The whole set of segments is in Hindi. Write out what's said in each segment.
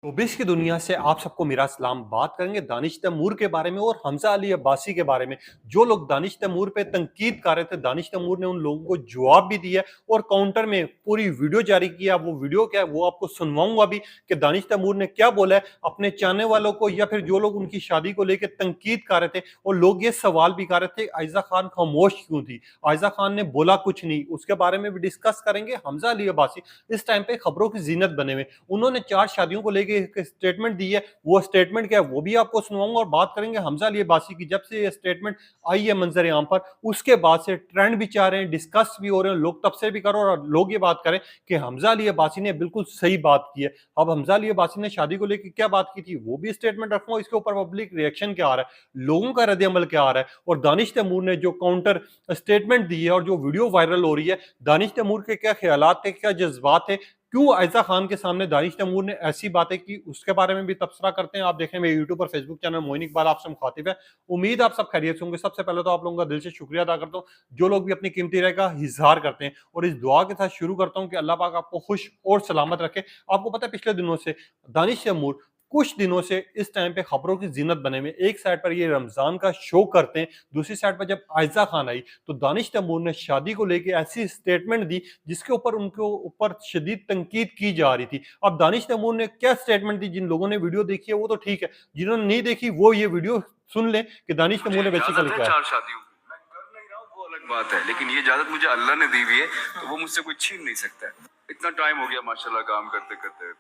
शोबिस की दुनिया से आप सबको मेरा सलाम। बात करेंगे दानिश तैमूर के बारे में और हमजा अली अब्बासी के बारे में। जो लोग दानिश तैमूर पे तनकीद कर रहे थे, दानिश तैमूर ने उन लोगों को जवाब भी दिया और काउंटर में पूरी वीडियो जारी किया। वो वीडियो क्या है वो आपको सुनवाऊंगा भी कि दानिश तैमूर ने क्या बोला है अपने चाहने वालों को, या फिर जो लोग उनकी शादी को लेकर तनकीद कर रहे थे और लोग ये सवाल भी कर रहे थे आयजा खान खामोश क्यों थी, आयजा खान ने बोला कुछ नहीं। उसके बारे में भी डिस्कस करेंगे। हमजा अली अब्बासी इस टाइम पे खबरों की जीनत बने हुए, उन्होंने 4 शादियों को लेके एक स्टेटमेंट दी है। वो स्टेटमेंट क्या है वो भी आपको सुनवाऊंगा और बात करेंगे हमजा अली अब्बासी की। जब से ये स्टेटमेंट आई है मंजर आम पर, उसके बाद से ट्रेंड भी चाह रहे हैं, डिस्कस भी हो रहे हैं, लोग तबसरे भी कर रहे हैं और लोग ये बात करें कि हमजा अली अब्बासी ने बिल्कुल सही बात की है। अब हमजा अली अब्बासी ने शादी को लेकर क्या बात की थी वो भी स्टेटमेंट रखूंगा। इसके ऊपर पब्लिक रिएक्शन क्या आ रहा है, लोगों का रद्द अमल क्या आ रहा है, और दानिश तैमूर ने जो काउंटर स्टेटमेंट दी है और जो वीडियो वायरल हो रही है, दानिश तैमूर के क्या ख्यालात थे, क्या जज्बात थे, क्यों आयजा खान के सामने दानिश तैमूर ने ऐसी बातें की, उसके बारे में भी तबसरा करते हैं। आप देखें मेरे यूट्यूब और फेसबुक चैनल मोइन इकबाल आपसे मुखातिब है। उम्मीद आप सब खैरियत से होंगे। सबसे पहले तो आप लोगों का दिल से शुक्रिया अदा करता हूँ जो लोग भी अपनी कीमती राय का इजहार करते हैं, और इस दुआ के साथ शुरू करता हूँ कि अल्लाह पाक आपको खुश और सलामत रखे। आपको पता है पिछले दिनों से दानिश तैमूर कुछ दिनों से इस टाइम पे खबरों की जीनत बने हुए। एक साइड पर ये रमजान का शो करते हैं, दूसरी साइड पर जब आयजा खान आई तो दानिश तैमूर ने शादी को लेकर ऐसी स्टेटमेंट दी जिसके ऊपर उनके ऊपर शदीद तनकीद की जा रही थी। अब दानिश तैमूर ने क्या स्टेटमेंट दी, जिन लोगों ने वीडियो देखी है वो तो ठीक है, जिन्होंने नहीं देखी वो ये वीडियो सुन ले कि दानिश तैमूर ने बेसिकली क्या है। 4 शादियों मैं कर नहीं रहा हूँ वो अलग बात है, लेकिन ये इजाजत मुझे अल्लाह ने दी हुई है तो वो मुझसे कोई छीन नहीं सकता है। इतना टाइम हो गया माशाल्लाह काम करते करते,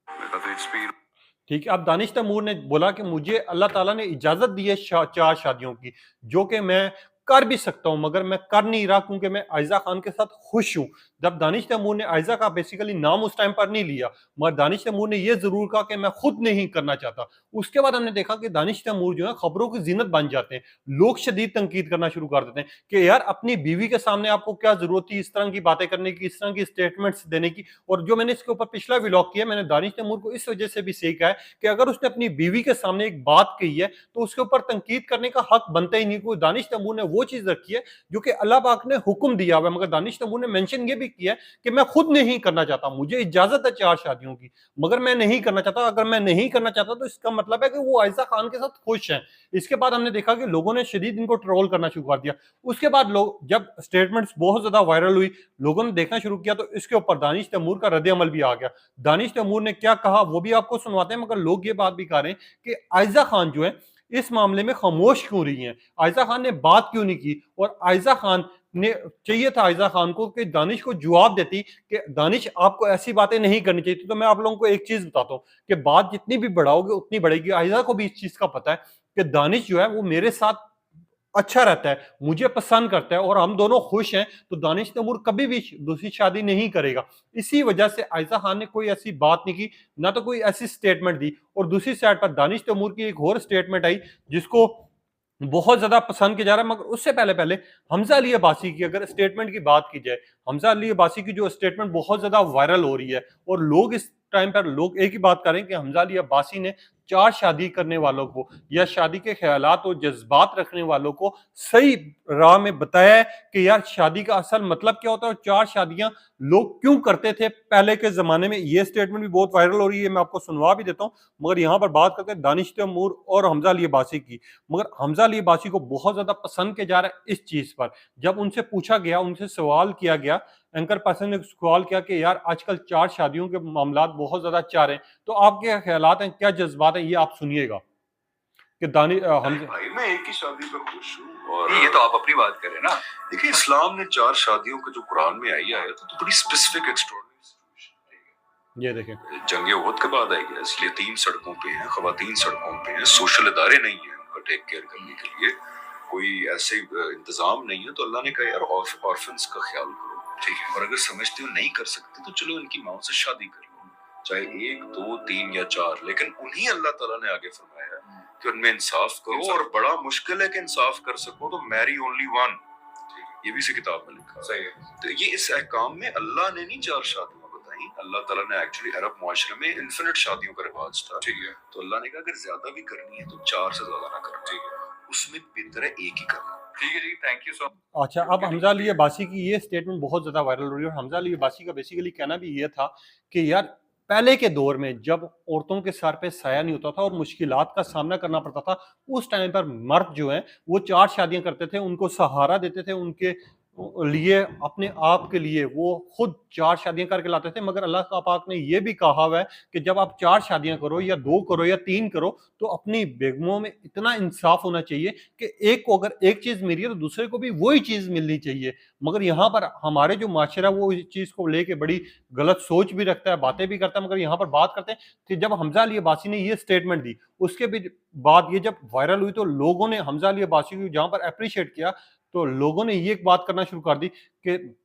मेरा तो एक्सपीरियंस। ठीक है। अब दानिश तैमूर ने बोला कि मुझे अल्लाह ताला ने इजाजत दी है 4 शादियों की, जो कि मैं कर भी सकता हूं, मगर मैं कर नहीं रहा क्योंकि मैं आयजा खान के साथ खुश हूं। जब दानिश तैमूर ने आयजा का बेसिकली नाम उस टाइम पर नहीं लिया, मगर दानिश तैमूर ने यह जरूर कहा कि मैं खुद नहीं करना चाहता। उसके बाद हमने देखा कि दानिश तैमूर जो है खबरों की जीनत बन जाते हैं। लोग शदीद तनकीद करना शुरू कर देते हैं कि यार अपनी बीवी के सामने आपको क्या जरूरत थी इस तरह की बातें करने की, इस तरह की स्टेटमेंट्स देने की। और जो मैंने इसके ऊपर पिछला व्लॉग किया, मैंने दानिश तैमूर को इस वजह से भी सही कहा है कि अगर उसने अपनी बीवी के सामने एक बात कही है तो उसके ऊपर तनकीद करने का हक बनता ही नहीं। कोई दानिश तैमूर ने वो चीज रखी है जो कि अल्लाह पाक ने हुक्म दिया हुआ है, मगर दानिश तैमूर ने मेंशन ये भी किया है कि मैं खुद नहीं करना चाहता, मुझे इजाजत है 4 शादियों की, मगर मैं नहीं करना चाहता। अगर मैं नहीं करना चाहता तो इसका मतलब है कि वो आयजा खान के साथ खुश हैं। इसके बाद हमने देखा कि लोगों ने शदीद इनको ट्रोल करना शुरू कर दिया। उसके बाद लोग जब स्टेटमेंट्स बहुत ज्यादा वायरल हुई, लोगों ने देखना शुरू किया, तो इसके ऊपर दानिश तैमूर का रद्द अमल भी आ गया। दानिश तैमूर ने क्या कहा वो भी आपको सुनवाते हैं, मगर लोग ये बात भी कह रहे हैं कि आयजा खान जो है इस मामले में खामोश क्यों रही हैं, आयजा खान ने बात क्यों नहीं की। और आयजा खान ने चाहिए था आयजा खान को कि दानिश को जवाब देती कि दानिश आपको ऐसी बातें नहीं करनी चाहिए थी। तो मैं आप लोगों को एक चीज बताता हूँ कि बात जितनी भी बढ़ाओगे उतनी बढ़ेगी। आयजा को भी इस चीज का पता है कि दानिश जो है वो मेरे साथ अच्छा रहता है, मुझे पसंद करता है और हम दोनों खुश हैं, तो दानिश तैमूर कभी भी दूसरी शादी नहीं करेगा। इसी वजह से आयजा खान ने कोई ऐसी बात नहीं की, ना तो कोई ऐसी स्टेटमेंट दी। और दूसरी साइड पर दानिश तैमूर की एक और स्टेटमेंट आई जिसको बहुत ज्यादा पसंद किया जा रहा है। मगर उससे पहले पहले हमजा अली अब्बासी की अगर स्टेटमेंट की बात की जाए, हमजा अली अब्बासी की जो स्टेटमेंट बहुत ज्यादा वायरल हो रही है और लोग इस टाइम पर लोग एक ही बात करें कि हमजा अली अब्बासी ने 4 शादी करने वालों को या शादी के ख्यालात और जज्बात रखने वालों को सही राह में बताया है कि यार शादी का असल मतलब क्या होता है और 4 शादियां लोग क्यों करते थे पहले के जमाने में। ये स्टेटमेंट भी बहुत वायरल हो रही है, मैं आपको सुनवा भी देता हूँ। मगर यहाँ पर बात करते हैं दानिश तैमूर और हमजा अली अब्बासी की। मगर हमजा अली अब्बासी को बहुत ज्यादा पसंद किया जा रहा है इस चीज पर। जब उनसे पूछा गया, उनसे सवाल किया गया, एंकर पर्सन ने सवाल किया कि यार आजकल 4 शादियों के मामला बहुत ज्यादा चाह रहे हैं, तो आपके क्या ख्यालात हैं, क्या जज्बात हैं, ये आप सुनिएगा कि हम। भाई मैं एक ही शादी पे खुश हूँ, और ये तो आप अपनी बात करें ना। देखिए इस्लाम ने 4 शादियों का जो कुरान में आई है तो बड़ी स्पेसिफिक एक्स्ट्राऑर्डिनरी सिचुएशन। ये देखें जंग उहद के बाद आई है, इसलिए 3 सड़कों पे हैं, खवातीन सड़कों पे हैं, सोशल इदारे नहीं है उनका टेक केयर करने के लिए, कोई ऐसे इंतजाम नहीं है। तो अल्लाह ने कहा यार ऑर्फन्स का ख्याल करो, ठीक है। और अगर समझते हो नहीं कर सकते तो चलो इनकी माओ से शादी कर लो, चाहे 1 2 3 या 4, लेकिन उन्हीं अल्लाह ताला ने आगे फरमाया कि उनमें इंसाफ करो, और बड़ा मुश्किल है कि इंसाफ कर सको, तो मैरी ओनली वन, ये भी इसी किताब में लिखा सही है। तो ये इस अहकाम में अल्लाह ने नहीं 4 शादियां बताई, अल्लाह ताला ने एक्चुअली अरब मुआशरे में इन्फिनिट शादियों का रिवाज था, ठीक है। तो अल्लाह ने कहा अगर ज्यादा भी करनी है तो 4 से ज्यादा ना करना, ठीक है, उसमें बेहतर है एक ही करना, ठीक है जी। Thank you so much. अच्छा, अब हमजा अली अब्बासी की ये स्टेटमेंट बहुत ज्यादा वायरल हो रही है और हमजा अली अब्बासी का बेसिकली कहना भी ये था कि यार पहले के दौर में जब औरतों के सर पे साया नहीं होता था और मुश्किलात का सामना करना पड़ता था, उस टाइम पर मर्द जो हैं वो 4 शादियाँ करते थे, उनको सहारा देते थे, उनके लिए अपने आप के लिए वो खुद 4 शादियाँ करके लाते थे। मगर अल्लाह का पाक ने ये भी कहा हुआ है कि जब आप 4 शादियाँ करो या 2 करो या 3 करो, तो अपनी बेगमों में इतना इंसाफ होना चाहिए कि एक को अगर एक चीज़ मिली है तो दूसरे को भी वही चीज़ मिलनी चाहिए। मगर यहाँ पर हमारे जो माशरा है वो इस चीज़ को लेके बड़ी गलत सोच भी रखता है, बातें भी करता है। मगर यहाँ पर बात करते हैं कि जब हमज़ा अली अब्बासी ने ये स्टेटमेंट दी, उसके भी बाद ये जब वायरल हुई तो लोगों ने हमज़ा अली अब्बासी को जहाँ पर एप्रिशिएट किया, तो लोगों ने ये एक बात करना शुरू कर दी कि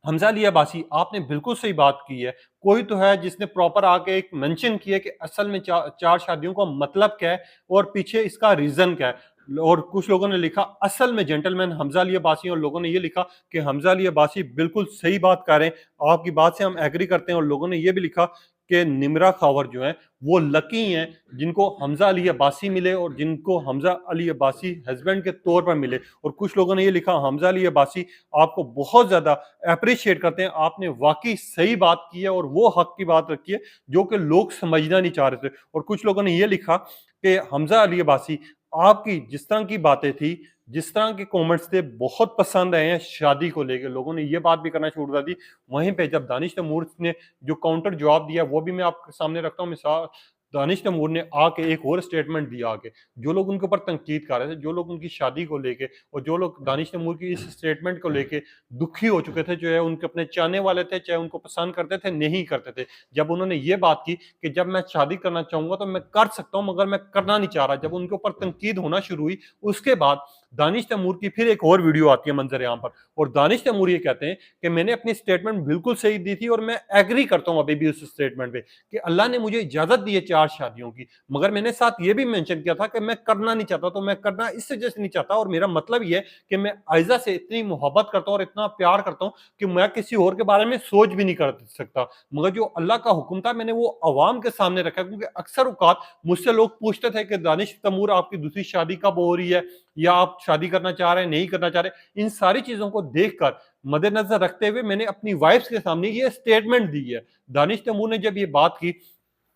हमज़ा अली अब्बासी आपने बिल्कुल सही बात की है। कोई तो है जिसने प्रॉपर आके एक मेंशन किया कि असल में 4 शादियों का मतलब क्या है और पीछे इसका रीज़न क्या है। और कुछ लोगों ने लिखा असल में जेंटलमैन हमज़ा अली अब्बासी, और लोगों ने ये लिखा कि हमज़ा अली अब्बासी बिल्कुल सही बात कर रहे हैं। आपकी बात से हम एग्री करते हैं। और लोगों ने ये भी लिखा कि निम्रा खावर जो हैं वो लकी हैं जिनको हमज़ा अली अब्बासी मिले और जिनको हमज़ा अली अब्बासी हस्बैंड के तौर पर मिले। और कुछ लोगों ने ये लिखा हमज़ा अली अब्बासी आपको बहुत ज़्यादा एप्रिशिएट करते हैं, आपने वाक़ई सही बात की है और वो हक की बात रखी है जो कि लोग समझना नहीं चाह रहे थे। और कुछ लोगों ने ये लिखा कि हमज़ा अली अब्बासी आपकी जिस तरह की बातें थी, जिस तरह के कमेंट्स थे बहुत पसंद आए हैं शादी को लेके। लोगों ने ये बात भी करना शुरू कर दी। वहीं पे जब दानिश तैमूर ने जो काउंटर जवाब दिया वो भी मैं आपके सामने रखता हूँ। मिसाल दानिश तैमूर ने आके एक और स्टेटमेंट दिया आके, जो लोग उनके ऊपर तनकीद कर रहे थे, जो लोग उनकी शादी को लेके और जो लोग दानिश तैमूर की इस स्टेटमेंट को लेके दुखी हो चुके थे, जो है उनके अपने चाहने वाले थे, चाहे उनको पसंद करते थे, नहीं करते थे। जब उन्होंने ये बात की कि जब मैं शादी करना चाहूँगा तो मैं कर सकता हूँ मगर मैं करना नहीं चाह रहा, जब उनके ऊपर तनकीद होना शुरू हुई, उसके बाद दानिश तैमूर की फिर एक और वीडियो आती है मंजर-ए-आम पर, और दानिश तैमूर ये कहते हैं कि मैंने अपनी स्टेटमेंट बिल्कुल सही दी थी और मैं एग्री करता हूँ अभी भी उस स्टेटमेंट पे कि अल्लाह ने मुझे इजाज़त दी है 4 शादियों की। मगर मैंने साथ ये भी मेंशन किया था कि मैं करना नहीं चाहता, तो मैं करना इस वजह से नहीं चाहता और मेरा मतलब ये है कि मैं आयज़ा से इतनी मोहब्बत करता हूँ और इतना प्यार करता हूँ कि मैं किसी और के बारे में सोच भी नहीं कर सकता। मगर जो अल्लाह का हुक्म था मैंने वो अवाम के सामने रखा, क्योंकि अक्सर औक़ात मुझसे लोग पूछते थे कि दानिश तैमूर आपकी दूसरी शादी कब हो रही है, या आप शादी करना चाह रहे हैं, नहीं करना चाह रहे। इन सारी चीज़ों को देखकर मद्देनज़र रखते हुए मैंने अपनी वाइफ्स के सामने ये स्टेटमेंट दी है। दानिश तैमूर ने जब ये बात की,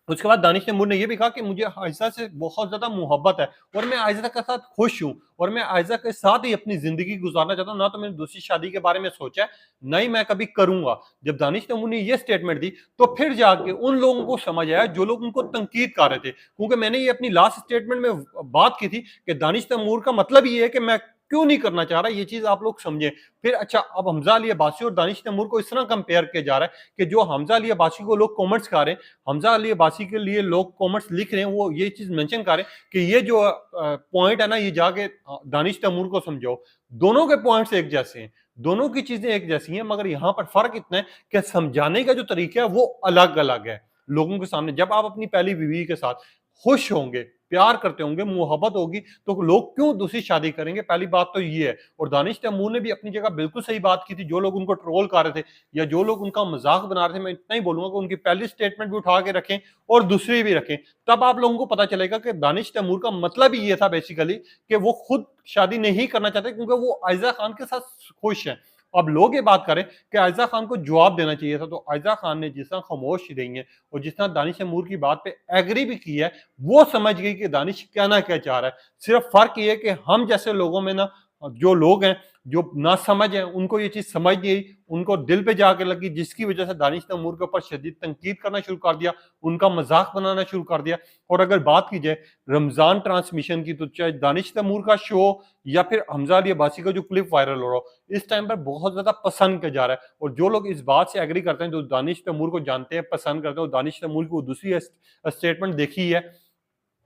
उसके बाद दानिश तैमूर ने ये भी कहा कि मुझे आयशा से बहुत ज़्यादा मोहब्बत है और मैं आयशा के साथ खुश हूँ और मैं आयशा के साथ ही अपनी ज़िंदगी गुज़ारना चाहता हूँ। ना तो मैंने दूसरी शादी के बारे में सोचा है, ना ही मैं कभी करूँगा। जब दानिश तैमूर ने ये स्टेटमेंट दी, तो फिर जाके उन लोगों को समझ आया जो लोग उनको तनकीद कर रहे थे। क्योंकि मैंने ये अपनी लास्ट स्टेटमेंट में बात की थी कि दानिश तैमूर का मतलब ये है कि मैं क्यों नहीं करना चाह रहा, ये चीज़ आप लोग समझें। फिर अच्छा, अब हमज़ा अली अब्बासी और दानिश तैमूर को इस तरह कंपेयर किया जा रहा है कि जो हमज़ा अली अब्बासी को लोग कमेंट्स कर रहे हैं, हमज़ा अली अब्बासी के लिए लोग कमेंट्स लिख रहे हैं, वो ये चीज़ मेंशन कर रहे हैं कि ये जो पॉइंट है ना, ये जाके दानिश तैमूर को समझाओ। दोनों के पॉइंट्स एक जैसे हैं, दोनों की चीज़ें एक जैसी हैं, मगर यहाँ पर फ़र्क इतना है कि समझाने का जो तरीका है वो अलग-अलग है। लोगों के सामने जब आप अपनी पहली बीवी के साथ खुश होंगे, प्यार करते होंगे, मोहब्बत होगी, तो लोग क्यों दूसरी शादी करेंगे? पहली बात तो ये है। और दानिश तैमूर ने भी अपनी जगह बिल्कुल सही बात की थी। जो लोग उनको ट्रोल कर रहे थे या जो लोग उनका मज़ाक बना रहे थे, मैं इतना ही बोलूँगा कि उनकी पहली स्टेटमेंट भी उठा के रखें और दूसरी भी रखें। तब आप लोगों को पता चलेगा कि दानिश तैमूर का मतलब ही ये था बेसिकली कि वो खुद शादी नहीं करना चाहते, क्योंकि वो आयज़ा खान के साथ खुश हैं। अब लोग ये बात करें कि आयज़ा खान को जवाब देना चाहिए था, तो आयज़ा खान ने जिस तरह खामोश रही हैं और जिस तरह दानिश तैमूर की बात पे एग्री भी की है, वो समझ गई कि दानिश कहना क्या चाह रहा है। सिर्फ फ़र्क ये है कि हम जैसे लोगों में ना, जो लोग हैं, जो नासमझ हैं, उनको ये चीज़ समझ नहीं आई, उनको दिल पे जाके लगी, जिसकी वजह से दानिश तैमूर के ऊपर शदीद तनकीद करना शुरू कर दिया, उनका मज़ाक बनाना शुरू कर दिया। और अगर बात की जाए रमज़ान ट्रांसमिशन की, तो चाहे दानिश तैमूर का शो या फिर हमज़ा अली अब्बासी का जो क्लिप वायरल हो रहा हो, इस टाइम पर बहुत ज़्यादा पसंद किया जा रहा है। और जो लोग इस बात से एग्री करते हैं, जो दानिश तैमूर को जानते हैं, पसंद करते हैं और दानिश तैमूर की वो दूसरी स्टेटमेंट देखी है,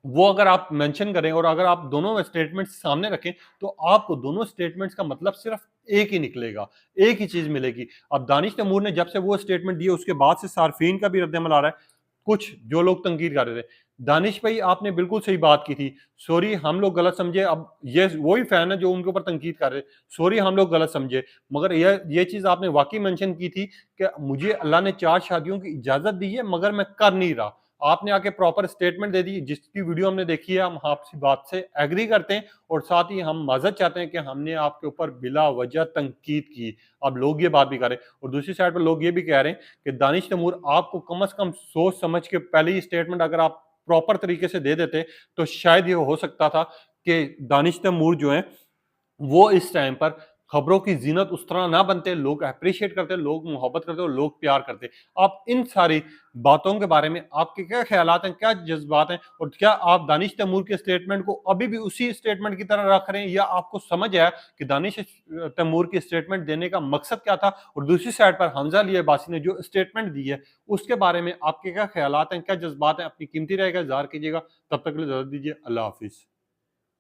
वो अगर आप मेंशन करें और अगर आप दोनों स्टेटमेंट्स सामने रखें, तो आपको दोनों स्टेटमेंट्स का मतलब सिर्फ एक ही निकलेगा, एक ही चीज़ मिलेगी। अब दानिश तैमूर ने जब से वो स्टेटमेंट दी है, उसके बाद से सार्फिन का भी रद्द-ए-अमल आ रहा है। कुछ जो लोग तनकीद कर रहे थे, दानिश भाई आपने बिल्कुल सही बात की थी, सॉरी हम लोग गलत समझे। अब ये वही फैन है जो उनके ऊपर तनकीद कर रहे, सॉरी हम लोग गलत समझे। मगर ये चीज़ आपने वाक़ई मेंशन की थी कि मुझे अल्लाह ने 4 शादियों की इजाज़त दी है, मगर मैं कर नहीं रहा। आपने आके प्रॉपर स्टेटमेंट दे दी, जिसकी वीडियो हमने देखी है, हम आपकी बात से एग्री करते हैं और साथ ही हम माज़रत चाहते हैं कि हमने आपके ऊपर बिला वजह तनकीद की। अब लोग ये बात भी कर रहे हैं और दूसरी साइड पर लोग ये भी कह रहे हैं कि दानिश तैमूर आपको कम से कम सोच समझ के पहले ही स्टेटमेंट अगर आप प्रॉपर तरीके से दे देते, तो शायद ये हो सकता था कि दानिश तैमूर जो हैं वो इस टाइम पर खबरों की ज़ीनत उस तरह ना बनते, लोग एप्रिशिएट करते, लोग मोहब्बत करते और लोग प्यार करते। आप इन सारी बातों के बारे में आपके क्या ख़्यालात हैं, क्या जज़्बात हैं और क्या आप दानिश तैमूर के स्टेटमेंट को अभी भी उसी स्टेटमेंट की तरह रख रहे हैं या आपको समझ आया कि दानिश तैमूर की स्टेटमेंट देने का मकसद क्या था? और दूसरी साइड पर हमज़ा अली अब्बासी ने जो स्टेटमेंट दी है, उसके बारे में आपके क्या ख़्यालात हैं, क्या जज़्बात हैं? अपनी कीमती राय का इज़हार कीजिएगा। तब तक के लिए इजाज़त दीजिए। अल्लाह हाफ़िज़।